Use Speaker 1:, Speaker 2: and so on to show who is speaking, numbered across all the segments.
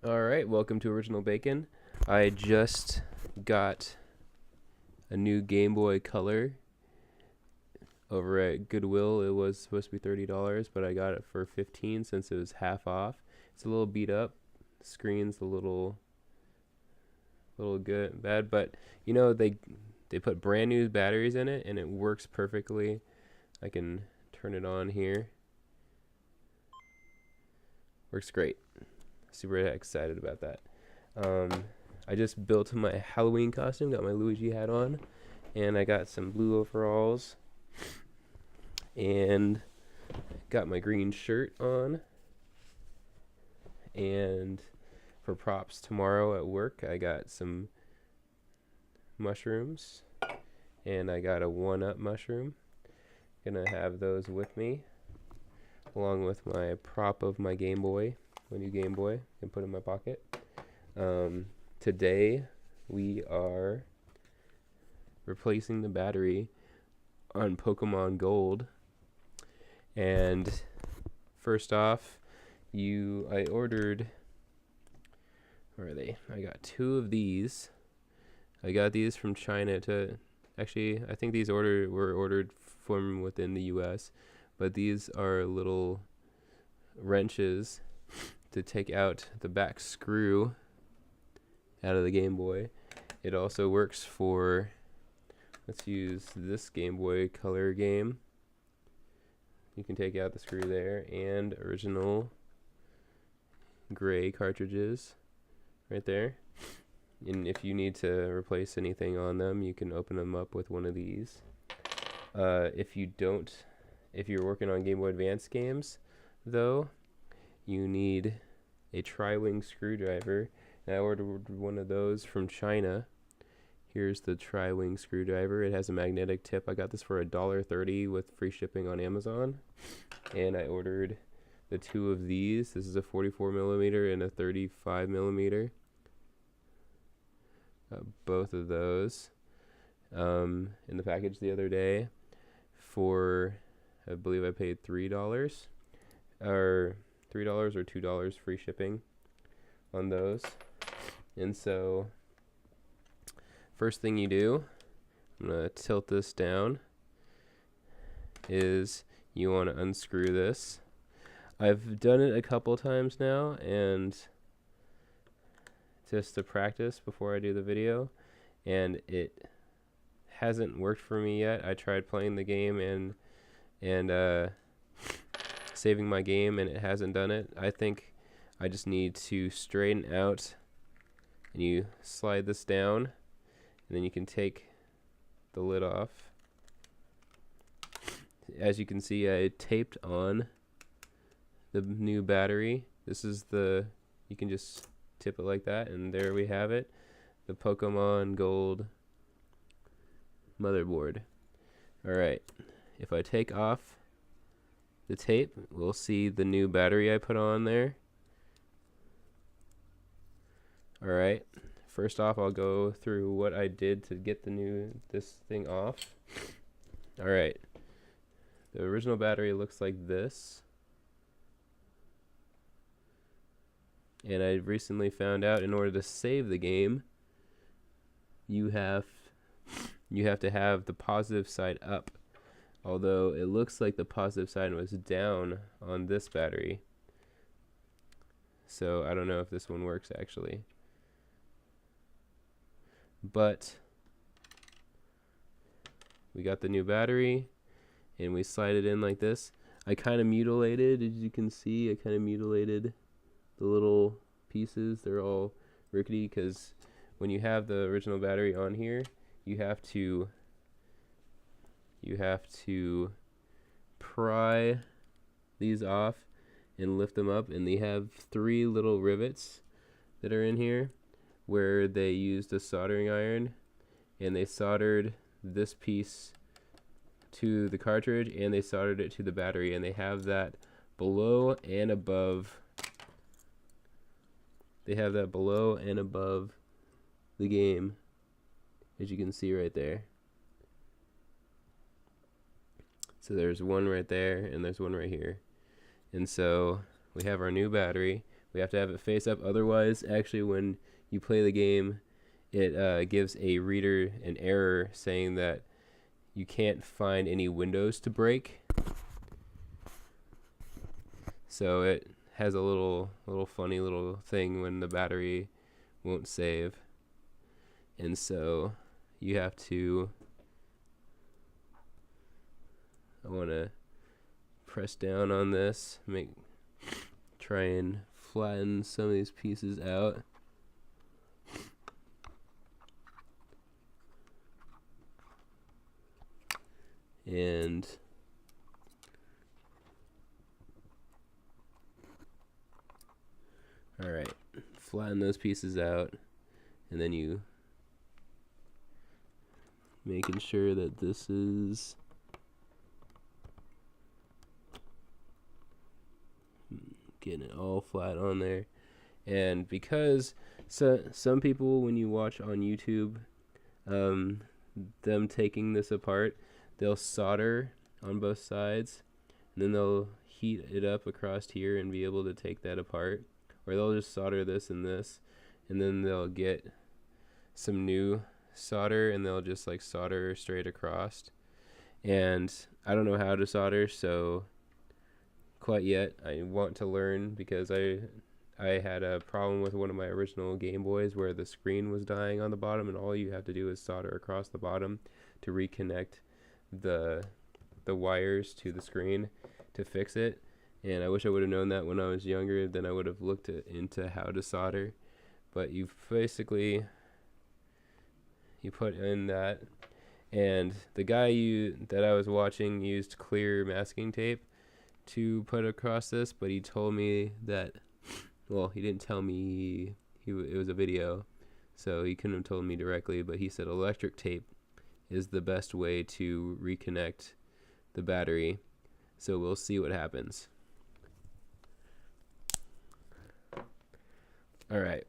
Speaker 1: Alright, welcome to Original Bacon. I just got a new Game Boy Color over at Goodwill. It was supposed to be $30, but I got it for $15 since it was half off. It's a little beat up. The screen's a little good bad, but you know they put brand new batteries in it and it works perfectly. I can turn it on here. Works great. Super excited about that. I just built my Halloween costume, got my Luigi hat on, and I got some blue overalls, and got my green shirt on. And for props tomorrow at work, I got some mushrooms, and I got a 1-up mushroom. Gonna have those with me, along with my prop of my Game Boy, my new Game Boy, and put in my pocket. Today we are replacing the battery on Pokemon Gold. And first off, I ordered, where are they? I got 2 of these. I got these from China actually, I think these were ordered from within the US, but these are little wrenches to take out the back screw out of the Game Boy. It also works for, let's use this Game Boy Color game. You can take out the screw there, and original gray cartridges right there. And if you need to replace anything on them, you can open them up with one of these. If you're working on Game Boy Advance games, though, you need a tri-wing screwdriver. And I ordered one of those from China. Here's the tri-wing screwdriver. It has a magnetic tip. I got this for $1.30 with free shipping on Amazon. And I ordered the 2 of these. This is a 44mm and a 35mm. Both of those in the package the other day for, I believe I paid $3 or $2 free shipping on those. And so first thing you do, I'm going to tilt this down, is you want to unscrew this. I've done it a couple times now, and just to practice before I do the video, and it hasn't worked for me yet. I tried playing the game and saving my game, and it hasn't done it. I think I just need to straighten out, and you slide this down, and then you can take the lid off. As you can see, I taped on the new battery. This is you can just tip it like that, and there we have it, the Pokemon Gold motherboard. Alright, if I take off the tape, we'll see the new battery I put on there. Alright, first off, I'll go through what I did to get this thing off. Alright, the original battery looks like this. And I recently found out, in order to save the game, you have to have the positive side up. Although it looks like the positive side was down on this battery. So I don't know if this one works actually. But we got the new battery, and we slide it in like this. I kind of mutilated, as you can see, the little pieces. They're all rickety because when you have the original battery on here, you have to pry these off and lift them up, and they have 3 little rivets that are in here where they used a soldering iron, and they soldered this piece to the cartridge, and they soldered it to the battery, and they have that below and above. They have that below and above the game, as you can see right there. So there's one right there, and there's one right here. And so we have our new battery. We have to have it face up. Otherwise, actually, when you play the game, it gives a reader an error saying that you can't find any windows to break. So it has a little funny little thing when the battery won't save. And so you have to, I want to press down on this, try and flatten some of these pieces out. And all right, flatten those pieces out, and then you making sure that this is getting it all flat on there. And because some people, when you watch on YouTube, them taking this apart, they'll solder on both sides, and then they'll heat it up across here and be able to take that apart. Or they'll just solder this and this, and then they'll get some new solder and they'll just like solder straight across. And I don't know how to solder, so quite yet. I want to learn, because I had a problem with one of my original Game Boys where the screen was dying on the bottom, and all you have to do is solder across the bottom to reconnect the wires to the screen to fix it. And I wish I would have known that when I was younger. Then I would have looked into how to solder. But you basically, you put in that, and the guy that I was watching used clear masking tape to put across this, but he told me that, well, he didn't tell me, it was a video, so he couldn't have told me directly, but he said electric tape is the best way to reconnect the battery. So we'll see what happens. All right.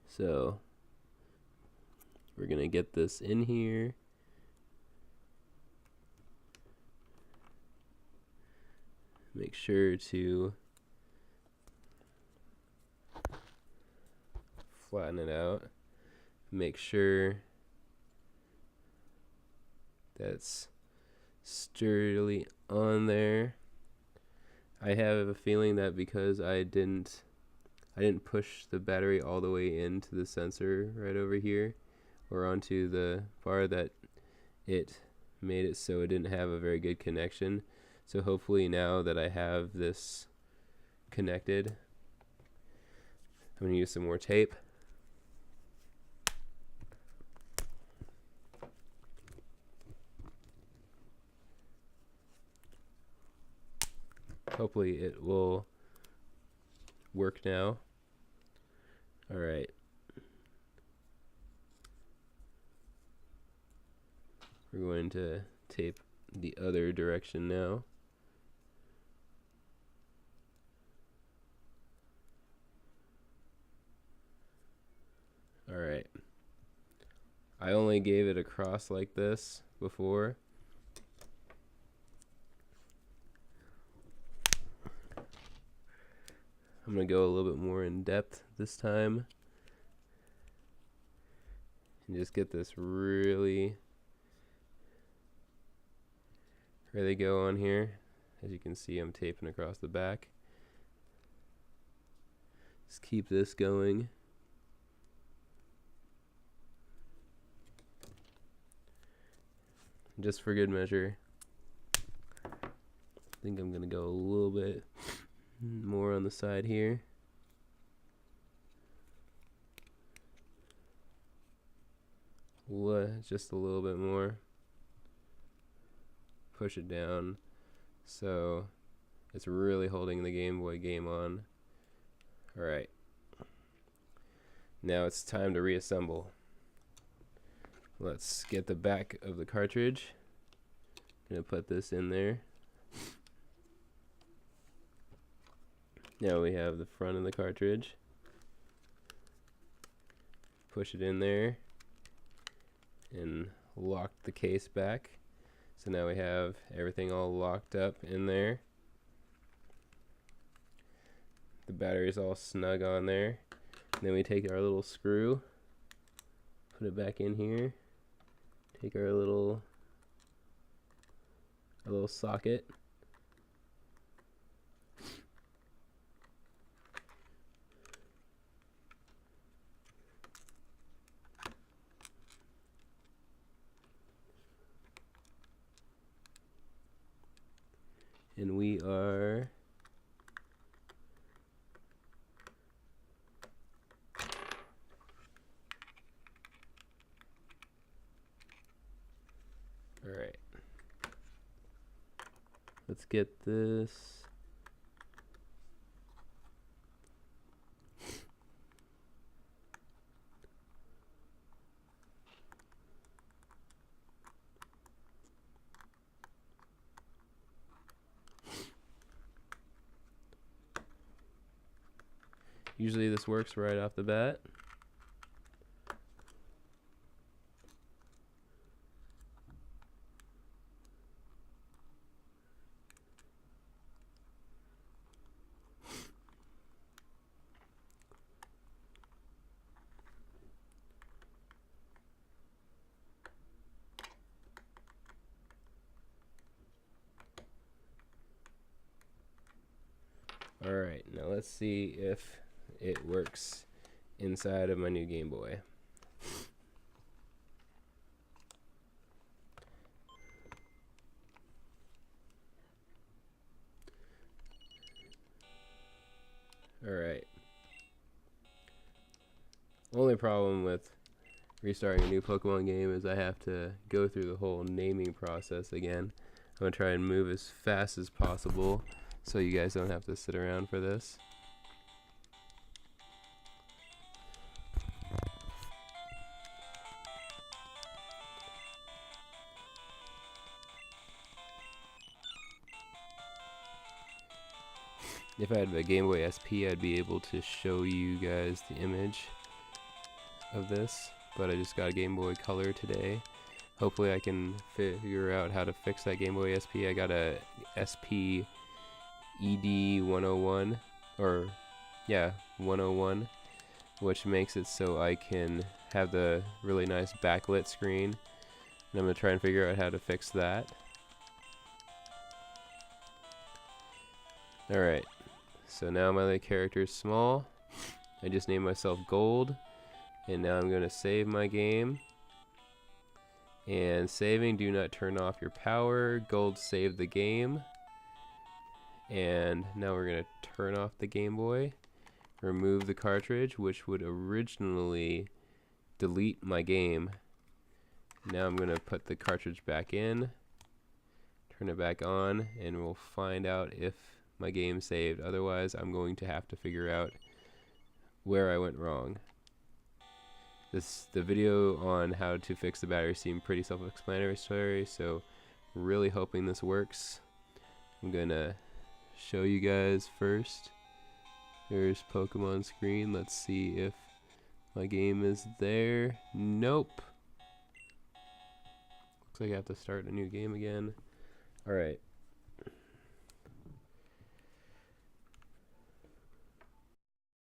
Speaker 1: So we're gonna get this in here. Make sure to flatten it out. Make sure that's sturdily on there. I have a feeling that because I didn't push the battery all the way into the sensor right over here or onto the bar, that it made it so it didn't have a very good connection. So hopefully now that I have this connected, I'm going to use some more tape. Hopefully it will work now. All right. We're going to tape the other direction now. All right. I only gave it a cross like this before. I'm going to go a little bit more in depth this time and just get this really go on here. As you can see, I'm taping across the back. Just keep this going. Just for good measure, I think I'm going to go a little bit more on the side here. Just a little bit more. Push it down so it's really holding the Game Boy game on. Alright. Now it's time to reassemble. Let's get the back of the cartridge. Gonna put this in there. Now we have the front of the cartridge. Push it in there and lock the case back. So now we have everything all locked up in there. the battery's all snug on there. And then we take our little screw, put it back in here, take our little socket, and we are alright. Let's get this. Usually this works right off the bat. Alright, now let's see if it works inside of my new Game Boy. Alright. Only problem with restarting a new Pokemon game is I have to go through the whole naming process again. I'm going to try and move as fast as possible so you guys don't have to sit around for this. If I had a Game Boy SP, I'd be able to show you guys the image of this, but I just got a Game Boy Color today. Hopefully I can figure out how to fix that Game Boy SP. I got a SP ED 101, or yeah, 101, which makes it so I can have the really nice backlit screen, and I'm going to try and figure out how to fix that. Alright, so now my other character is small. I just named myself Gold, and now I'm going to save my game. And saving, do not turn off your power. Gold saved the game. And now we're going to turn off the Game Boy. Remove the cartridge, which would originally delete my game. Now I'm going to put the cartridge back in. Turn it back on, and we'll find out if my game saved. Otherwise, I'm going to have to figure out where I went wrong. The video on how to fix the battery seemed pretty self-explanatory, so really hoping this works. I'm gonna show you guys first. There's Pokemon screen. Let's see if my game is there. Nope. Looks like I have to start a new game again. Alright,